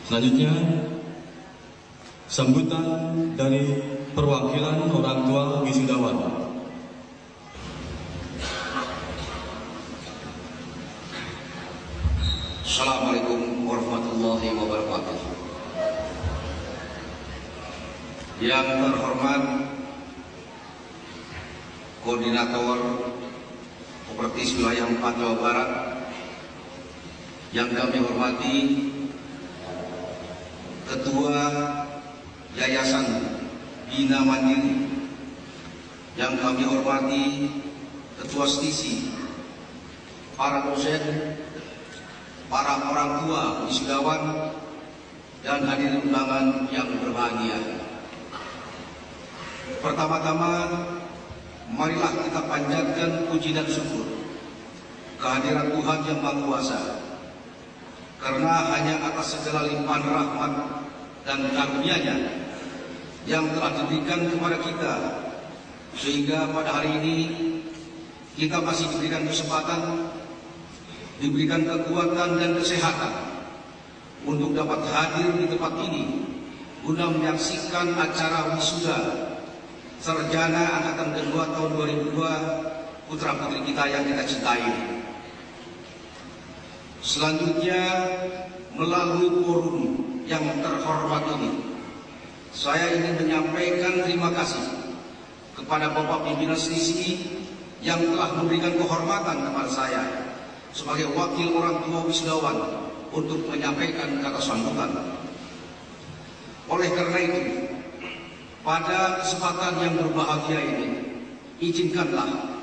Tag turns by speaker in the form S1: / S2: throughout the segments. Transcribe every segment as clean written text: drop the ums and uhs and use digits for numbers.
S1: Selanjutnya, sambutan dari perwakilan orang tua wisudawan.
S2: Assalamualaikum warahmatullahi wabarakatuh. Yang terhormat Koordinator Kopertis Wilayah 4 Jawa Barat, yang kami hormati Ketua Yayasan Bina Mandiri, yang kami hormati Ketua Stisi, para dosen, para orang tua wisudawan, dan hadirin undangan yang berbahagia. Pertama-tama, marilah kita panjatkan puji dan syukur kehadiran Tuhan Yang Maha Kuasa, karena hanya atas segala limpahan rahmat dan karunia-Nya yang telah diberikan kepada kita, sehingga pada hari ini kita masih diberikan kesempatan, diberikan kekuatan dan kesehatan untuk dapat hadir di tempat ini guna menyaksikan acara wisuda sarjana angkatan kedua tahun 2002 putra-putri kita yang kita cintai. Selanjutnya, melalui forum yang terhormat ini, saya ingin menyampaikan terima kasih kepada Bapak Pimpinan Stisi yang telah memberikan kehormatan kepada saya sebagai wakil orang tua wisudawan untuk menyampaikan kata sambutan. Oleh karena itu, pada kesempatan yang berbahagia ini, izinkanlah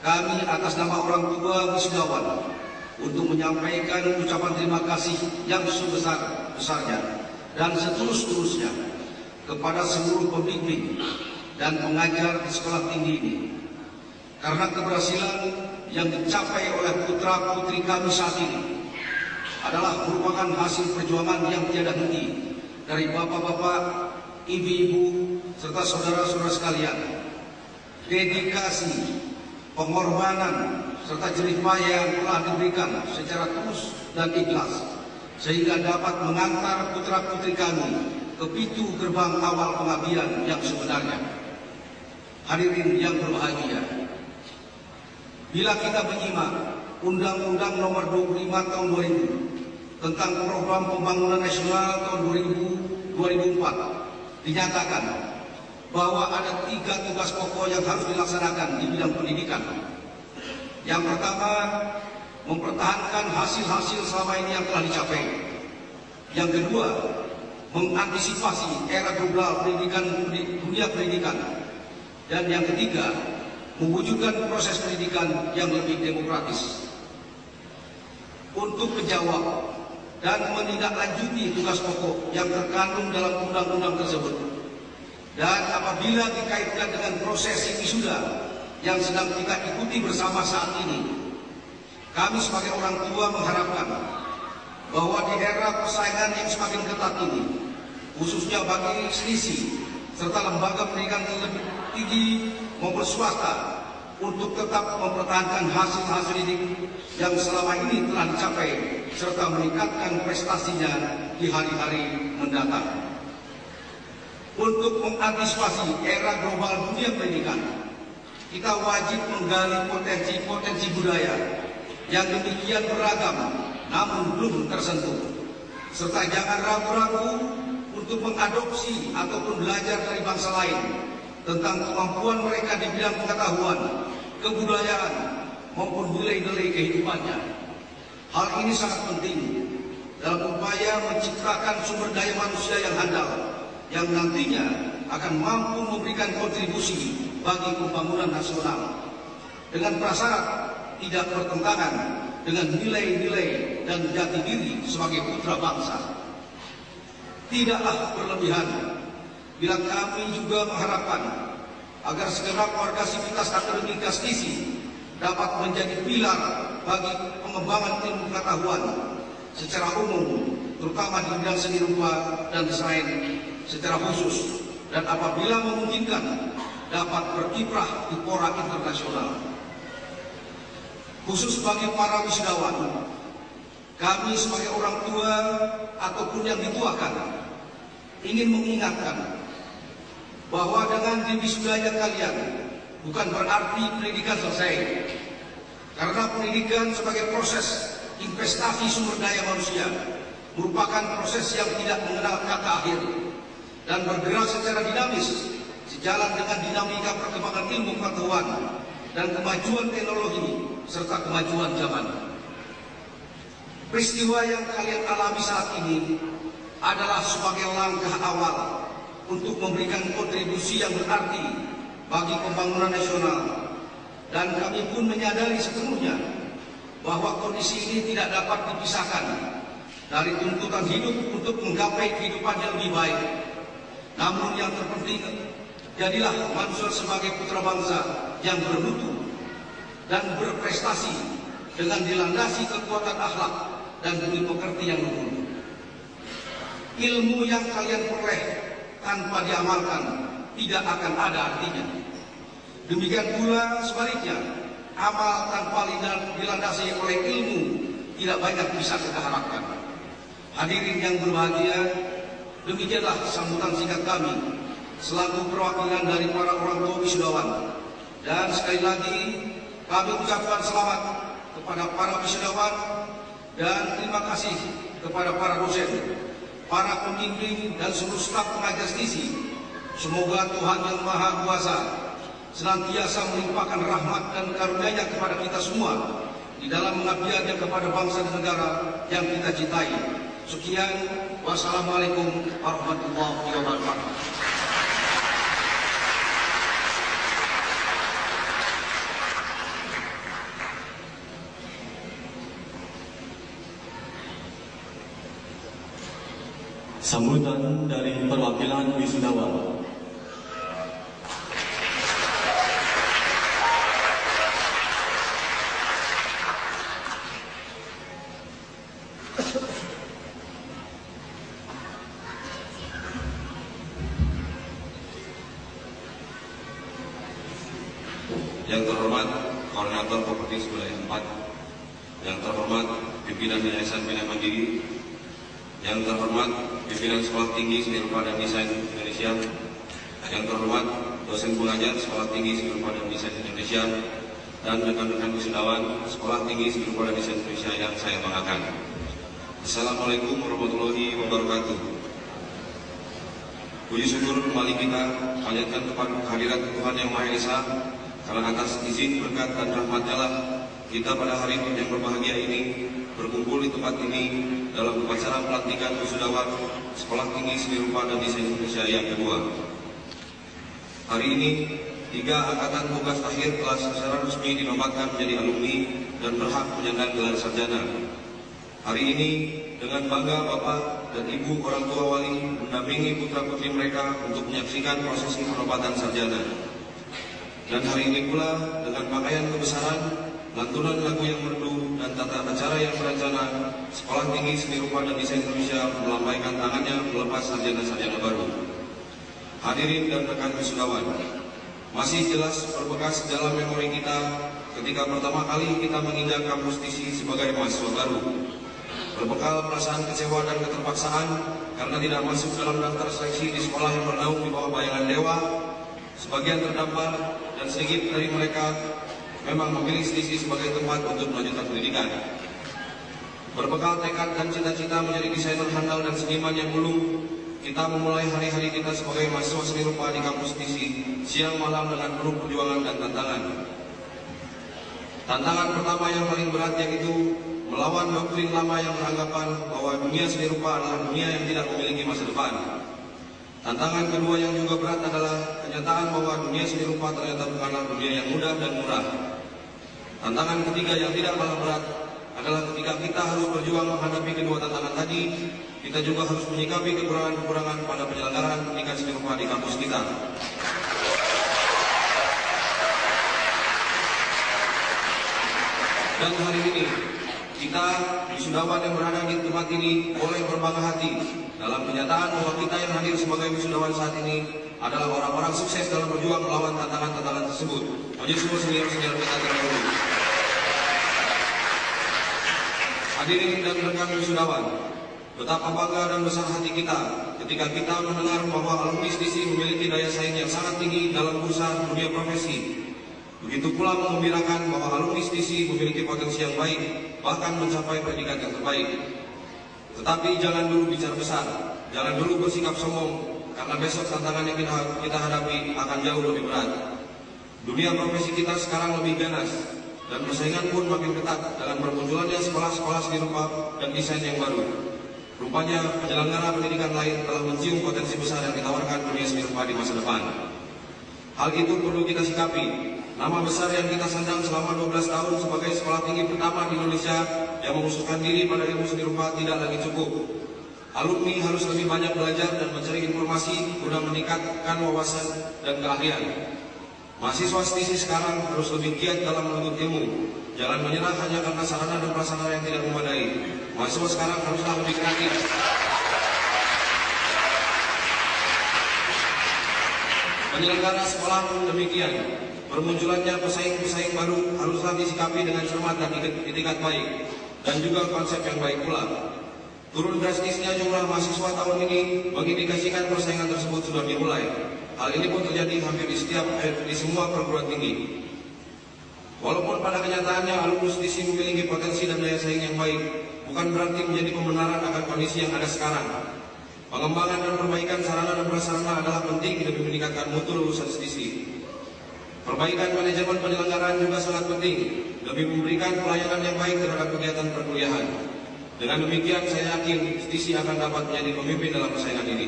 S2: kami atas nama orang tua wisudawan untuk menyampaikan ucapan terima kasih yang sebesar-besarnya dan seterus-terusnya kepada seluruh pembimbing dan pengajar di sekolah tinggi ini, karena keberhasilan yang dicapai oleh putra-putri kami saat ini adalah merupakan hasil perjuangan yang tiada henti dari bapak-bapak, ibu-ibu, serta saudara-saudara sekalian. Dedikasi, pengorbanan, serta jerih payah yang telah diberikan secara tulus dan ikhlas, sehingga dapat mengantar putra-putri kami ke pintu gerbang awal pengabdian yang sebenarnya. Hadirin yang berbahagia, bila kita menyimak Undang-Undang Nomor 25 Tahun 2000 tentang Program Pembangunan Nasional tahun 2004, dinyatakan bahwa ada 3 tugas pokok yang harus dilaksanakan di bidang pendidikan. Yang pertama, mempertahankan hasil-hasil selama ini yang telah dicapai. Yang kedua, mengantisipasi era global dunia pendidikan. Dan yang ketiga, mewujudkan proses pendidikan yang lebih demokratis. Untuk menjawab dan menindaklanjuti tugas pokok yang terkandung dalam undang-undang tersebut, dan apabila dikaitkan dengan prosesi wisuda yang sedang kita ikuti bersama saat ini, kami sebagai orang tua mengharapkan bahwa di era persaingan yang semakin ketat ini, khususnya bagi Stisi serta lembaga pendidikan lebih tinggi maupun swasta, untuk tetap mempertahankan hasil-hasil didik yang selama ini telah dicapai serta meningkatkan prestasinya di hari-hari mendatang. Untuk mengantisipasi era global dunia pendidikan, kita wajib menggali potensi-potensi budaya yang demikian beragam namun belum tersentuh, serta jangan ragu-ragu untuk mengadopsi ataupun belajar dari bangsa lain tentang kemampuan mereka di bidang pengetahuan, kebudayaan, maupun nilai-nilai kehidupannya. Hal ini sangat penting dalam upaya menciptakan sumber daya manusia yang handal, yang nantinya akan mampu memberikan kontribusi bagi pembangunan nasional, dengan prasyarat tidak bertentangan dengan nilai-nilai dan jati diri sebagai putra bangsa. Tidaklah berlebihan bila kami juga mengharapkan agar segenap warga sivitas akademika Stisi dapat menjadi pilar bagi pengembangan ilmu pengetahuan secara umum, terutama di bidang seni rupa dan desain secara khusus, dan apabila memungkinkan dapat berkiprah di fora internasional. Khusus bagi para wisudawan, kami sebagai orang tua ataupun yang dituakan, ingin mengingatkan bahwa dengan diwisudanya kalian bukan berarti pendidikan selesai. Karena pendidikan sebagai proses investasi sumber daya manusia merupakan proses yang tidak mengenal kata akhir dan bergerak secara dinamis sejalan dengan dinamika perkembangan ilmu pengetahuan dan kemajuan teknologi serta kemajuan zaman. Peristiwa yang kalian alami saat ini adalah sebagai langkah awal untuk memberikan kontribusi yang berarti bagi pembangunan nasional, dan kami pun menyadari sepenuhnya bahwa kondisi ini tidak dapat dipisahkan dari tuntutan hidup untuk menggapai kehidupan yang lebih baik. Namun yang terpenting, jadilah manusia sebagai putra bangsa yang bermutu dan berprestasi dengan dilandasi kekuatan akhlak dan budi pekerti yang luhur. Ilmu yang kalian peroleh tanpa diamalkan tidak akan ada artinya. Demikian pula sebaliknya, amal tanpa dilandasi oleh ilmu tidak banyak bisa kita harapkan. Hadirin yang berbahagia, demikianlah sambutan singkat kami selaku perwakilan dari para orang tua wisudawan. Dan sekali lagi kami ucapkan selamat kepada para wisudawan dan terima kasih kepada para dosen, para pembimbing dan seluruh staf pengajar stisi. Semoga Tuhan Yang Maha Kuasa senantiasa melimpahkan rahmat dan karunia-Nya kepada kita semua di dalam mengabdiannya kepada bangsa dan negara yang kita cintai. Sekian, wassalamualaikum warahmatullahi wabarakatuh.
S1: Sambutan dari perwakilan wisudawan.
S3: Yang terhormat Koordinator Kopertis Wilayah 4, yang terhormat Pimpinan Yayasan Bina Mandiri, yang terhormat Pimpinan Sekolah Tinggi Seni Rupa dan Desain Indonesia, yang terhormat dosen pengajar Sekolah Tinggi Seni Rupa dan Desain Indonesia, dan rekan-rekan wisudawan Sekolah Tinggi Seni Rupa dan Desain Indonesia yang saya banggakan. Assalamualaikum warahmatullahi wabarakatuh. Puji syukur kembali kita panjatkan kepada kehadirat Tuhan Yang Maha Esa, karena atas izin, berkat dan rahmat-Nya lah kita pada hari yang berbahagia ini berkumpul di tempat ini dalam upacara pelantikan wisudawan Sekolah Tinggi Seni Rupa dan Desain Indonesia yang kedua. Hari ini 3 angkatan tugas akhir telah secara resmi dinobatkan menjadi alumni dan berhak menyandang gelar sarjana. Hari ini dengan bangga Bapak dan Ibu orang tua wali mendampingi putra-putri mereka untuk menyaksikan prosesi penobatan sarjana. Dan hari ini pula dengan pakaian kebesaran, lantunan lagu yang merdu, dan tata acara yang berencana, Sekolah Tinggi Seni Rupa dan Desain Indonesia melambaikan tangannya melepas sarjana-sarjana baru. Hadirin dan rekan wisudawan, masih jelas berbekas dalam memori kita ketika pertama kali kita menginjak kampus TISI sebagai mahasiswa baru. Berbekal perasaan kecewa dan keterpaksaan karena tidak masuk dalam daftar seleksi di sekolah yang bernaung di bawah bayangan dewa, sebagian terdampar dan sedikit dari mereka memang memilih TISI sebagai tempat untuk melanjutkan pendidikan. Berbekal tekad dan cita-cita menjadi desainer handal dan seniman yang dulu, kita memulai hari-hari kita sebagai mahasiswa seni rupa di kampus TISI siang malam dengan penuh perjuangan dan tantangan. Tantangan pertama yang paling berat yaitu melawan doktrin lama yang beranggapan bahwa dunia seni rupa adalah dunia yang tidak memiliki masa depan. Tantangan kedua yang juga berat adalah kenyataan bahwa dunia seni rupa ternyata bukanlah dunia yang mudah dan murah. Tantangan ketiga yang tidak kalah berat adalah ketika kita harus berjuang menghadapi kedua tantangan tadi, kita juga harus menyikapi kekurangan-kekurangan pada penyelenggaraan pendidikan seni rupa di kampus kita. Dan hari ini, kita wisudawan yang berada di tempat ini boleh berbangga hati dalam kenyataan bahwa kita yang hadir sebagai wisudawan saat ini adalah orang-orang sukses dalam berjuang melawan tantangan-tantangan tersebut. Puji syukur senior-senior kita terdahulu. Hadirin dan rekan wisudawan, Betapa bangga dan besar hati kita ketika kita mendengar bahwa alumni STISI memiliki daya saing yang sangat tinggi dalam bursa dunia profesi. Begitu pula mengembirakan bahwa alumni STISI memiliki potensi yang baik, bahkan mencapai predikat yang terbaik. Tetapi jangan dulu bicara besar, jangan dulu bersikap sombong, karena besok tantangan yang kita hadapi akan jauh lebih berat. Dunia profesi kita sekarang lebih ganas, dan persaingan pun makin ketat dengan bermunculannya sekolah-sekolah seni rupa dan desain yang baru. Rupanya penyelenggara pendidikan lain telah mencium potensi besar yang ditawarkan dunia seni rupa di masa depan. Hal itu perlu kita sikapi. Nama besar yang kita sandang selama 12 tahun sebagai sekolah tinggi pertama di Indonesia yang mengusulkan diri pada ilmu seni rupa tidak lagi cukup. Alumni harus lebih banyak belajar dan mencari informasi guna meningkatkan wawasan dan keahlian. Mahasiswa STISI sekarang harus lebih giat dalam menuntut ilmu. Jangan menyerah hanya karena sarana dan prasarana yang tidak memadai. Mahasiswa sekarang haruslah lebih kreatif. Penyelenggara sekolah pun demikian. Bermunculannya pesaing-pesaing baru haruslah disikapi dengan cermat dan itikat baik, dan juga konsep yang baik pula. Turun drastisnya jumlah mahasiswa tahun ini mengindikasikan persaingan tersebut sudah dimulai. Hal ini pun terjadi hampir di semua perguruan tinggi. Walaupun pada kenyataannya alumnus STISI memiliki potensi dan daya saing yang baik, bukan berarti menjadi pembenaran akan kondisi yang ada sekarang. Pengembangan dan perbaikan sarana dan prasarana adalah penting demi meningkatkan mutu lulusan STISI. Perbaikan manajemen penyelenggaraan juga sangat penting demi memberikan pelayanan yang baik terhadap kegiatan perkuliahan. Dengan demikian, saya yakin STISI akan dapat menjadi pemimpin dalam persaingan ini.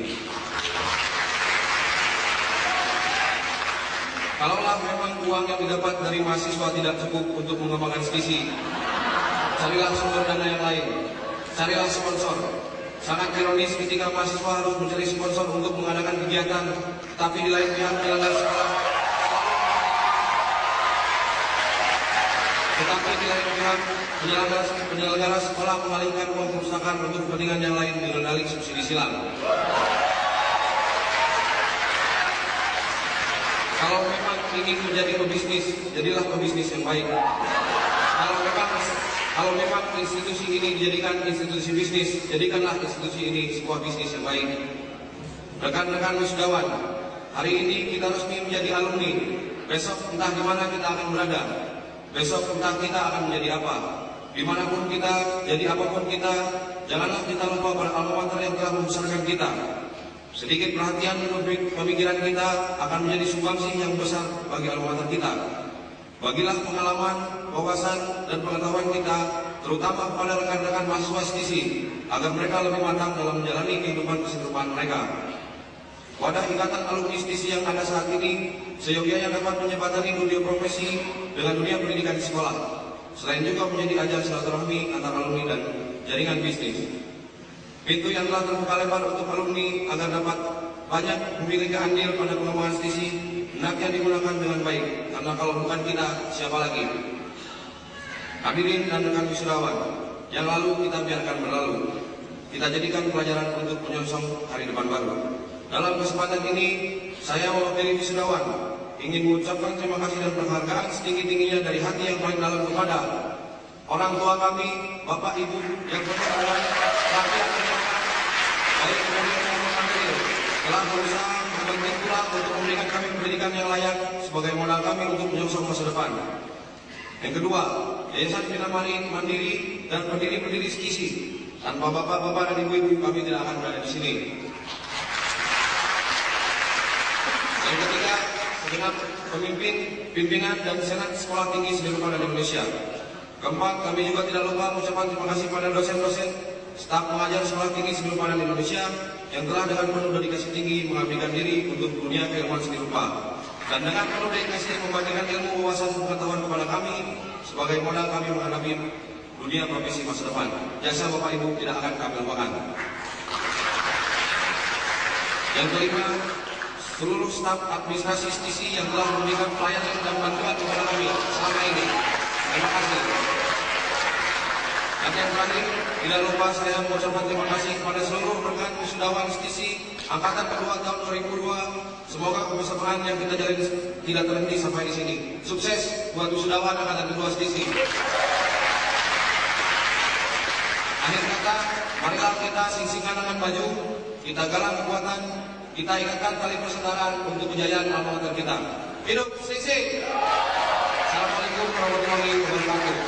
S3: Kalaulah memang uang yang didapat dari mahasiswa tidak cukup untuk mengembangkan STISI, carilah sumber dana yang lain, carilah sponsor. Sangat ironis ketika mahasiswa harus mencari sponsor untuk mengadakan kegiatan, tapi di lain pihak penyelenggara sekolah. Tetapi di lain pihak penyelenggara sekolah mengalihkan uang perpustakaan untuk kepentingan yang lain dengan dalih subsidi silang. Kalau memang ingin menjadi pebisnis, jadilah pebisnis yang baik. Kalau memang institusi ini dijadikan institusi bisnis, jadikanlah institusi ini sebuah bisnis yang baik. Rekan-rekan wisudawan, hari ini kita resmi menjadi alumni. Besok entah di mana kita akan berada. Besok entah kita akan menjadi apa. Dimanapun kita, jadi apapun kita, janganlah kita lupa pada alma mater yang telah membesarkan kita. Sedikit perhatian dan pemikiran kita akan menjadi sumbangsih yang besar bagi alma mater kita. Bagilah pengalaman, wawasan, dan pengetahuan kita, terutama kepada rekan-rekan mahasiswa STISI, agar mereka lebih matang dalam menjalani kehidupan kesentrupaan mereka. Wadah ikatan alumni STISI yang ada saat ini, seyogianya dapat menjembatani dunia profesi dengan dunia pendidikan di sekolah. Selain juga menjadi ajang silaturahmi antar alumni dan jaringan bisnis. Pintu yang telah terbuka lebar untuk alumni agar dapat banyak memiliki andil pada pengembangan STISI, hendaknya digunakan dengan baik, karena kalau bukan kita, siapa lagi? Hadirin dan rekan wisudawan, yang lalu kita biarkan berlalu. Kita jadikan pelajaran untuk menyongsong hari depan baru. Dalam kesempatan ini, saya mewakili wisudawan ingin mengucapkan terima kasih dan penghargaan setinggi-tingginya dari hati yang paling dalam kepada orang tua kami, Bapak Ibu yang berkenan, rakyat baik kemudian maupun material, telah berusaha berbanting tulang untuk memberikan kami pendidikan yang layak sebagai modal kami untuk menyongsong masa depan. Yang kedua, Yayasan Bina Mandiri dan pendiri-pendiri STISI. Tanpa bapak-bapak dan ibu-ibu kami tidak akan berada di sini. Yang ketiga, segenap pimpinan dan senat Sekolah Tinggi Seni Rupa Indonesia. Keempat, kami juga tidak lupa mengucapkan terima kasih pada dosen-dosen, staf pengajar Sekolah Tinggi Seni Rupa Indonesia yang telah dengan penuh dedikasi tinggi mengabdikan diri untuk dunia keilmuan seni rupa. Dan dengan penuh dedikasi membagikan ilmu, wawasan, pengetahuan kepada kami sebagai modal kami menghadapi dunia profesi masa depan. Jasa Bapak Ibu tidak akan kami lupakan. Yang kelima, seluruh staf administrasi STISI yang telah memberikan pelayanan dan bantuan kepada kami selama ini. Terima kasih. Dan yang terakhir, tidak lupa saya mengucapkan terima kasih kepada seluruh rekan wisudawan STISI Angkatan kedua tahun 2002. Semoga kebersamaan yang kita jalin tidak terhenti sampai di sini. Sukses buat wisudawan Angkatan kedua STISI. Akhir kata maka marilah kita sing-singan dengan baju, kita galang kekuatan, kita ikatkan tali persaudaraan untuk kejayaan alma mater kita. Hidup sing-sing. Assalamualaikum warahmatullahi wabarakatuh.